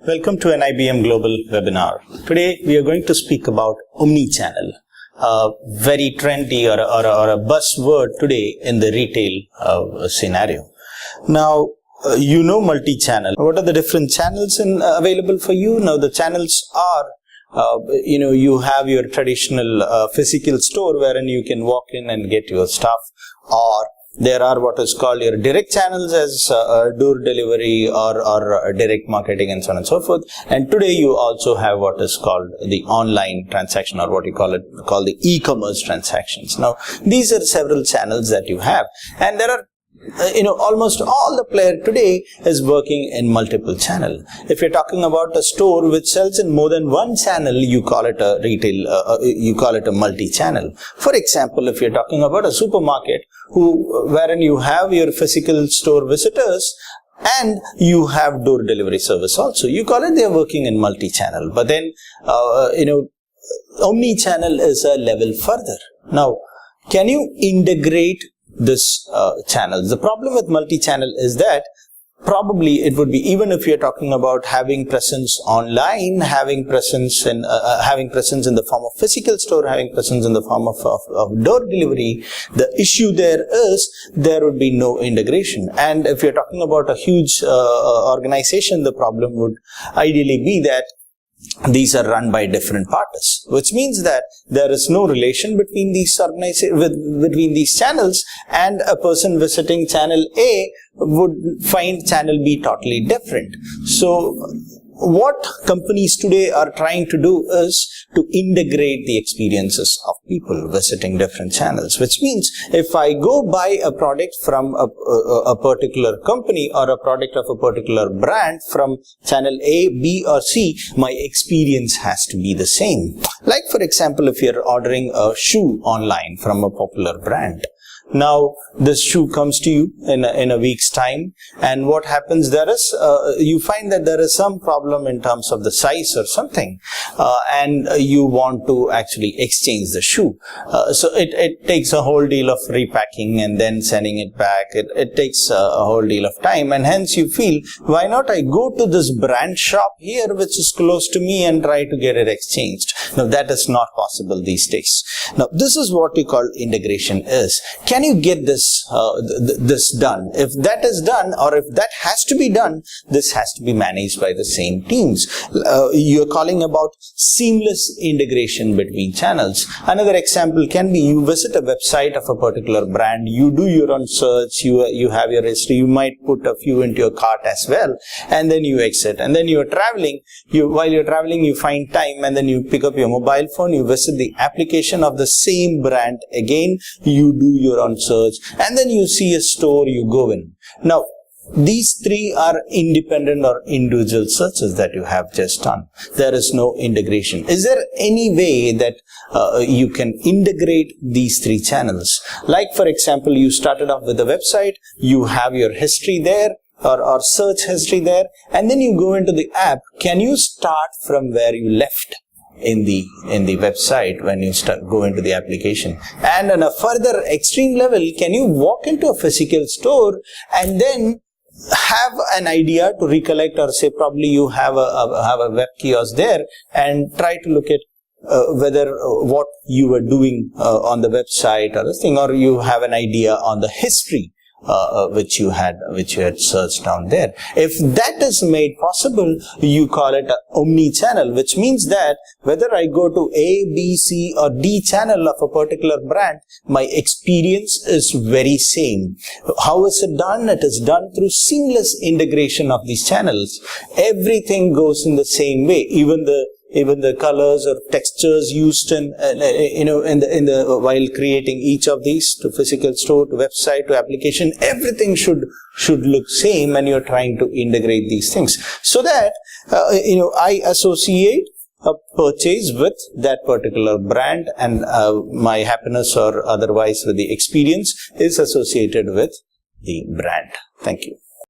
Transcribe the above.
Welcome to an IBM Global webinar. Today we are going to speak about omni-channel, a very trendy or a buzzword today in the retail scenario. Now, you know multi-channel. What are the different channels available for you? Now, the channels are you have your traditional physical store wherein you can walk in and get your stuff, or there are what is called your direct channels as door delivery or direct marketing and so on and so forth. And today you also have what is called the online transaction, or what you call the e-commerce transactions. Now, these are several channels that you have, and there are almost all the player today is working in multiple channel. If you're talking about a store which sells in more than one channel, you call it a retail, you call it a multi-channel. For example, if you're talking about a supermarket wherein you have your physical store visitors and you have door delivery service also, you call it they're working in multi-channel. But then, omni-channel is a level further. Now, can you integrate this channel? The problem with multi-channel is that probably it would be, even if you're talking about having presence online, having presence in the form of physical store, having presence in the form of door delivery, the issue there is there would be no integration. And if you're talking about a huge organization, the problem would ideally be that these are run by different parties, which means that there is no relation between these between these channels, and a person visiting channel A would find channel B totally different. So what companies today are trying to do is to integrate the experiences of people visiting different channels, which means if I go buy a product from a particular company or a product of a particular brand from channel A, B or C, my experience has to be the same. Like, for example, if you're ordering a shoe online from a popular brand, now this shoe comes to you in a week's time, and what happens there is you find that there is some problem in terms of the size or something, and you want to actually exchange the shoe. So it takes a whole deal of repacking and then sending it back. It takes a whole deal of time, and hence you feel, why not I go to this brand shop here which is close to me and try to get it exchanged. Now, that is not possible these days. Now, this is what we call integration is. Can you get this done? If that is done, or if that has to be done, this has to be managed by the same teams. You're calling about seamless integration between channels. Another example can be, you visit a website of a particular brand, you do your own search, you have your history, you might put a few into your cart as well, and then you exit, and then you're traveling, while you're traveling you find time, and then you pick up your mobile phone, you visit the application of the same brand again, you do your own search, and then you see a store, you go in. Now, these three are independent or individual searches that you have just done. There is no integration. Is there any way that you can integrate these three channels? Like, for example, you started off with a website, you have your history there, or search history there, and then you go into the app. Can you start from where you left in the website when you go into the application? And on a further extreme level, can you walk into a physical store and then have an idea to recollect, or say probably you have a web kiosk there, and try to look at whether what you were doing on the website or this thing, or you have an idea on the history which you had searched down there. If that is made possible, you call it an omni-channel, which means that whether I go to A, B, C or D channel of a particular brand, my experience is very same. How is it done? It is done through seamless integration of these channels. Everything goes in the same way, even the colors or textures used while creating each of these, to physical store, to website, to application, everything should look same, and you're trying to integrate these things so that I associate a purchase with that particular brand, and my happiness or otherwise with the experience is associated with the brand. Thank you.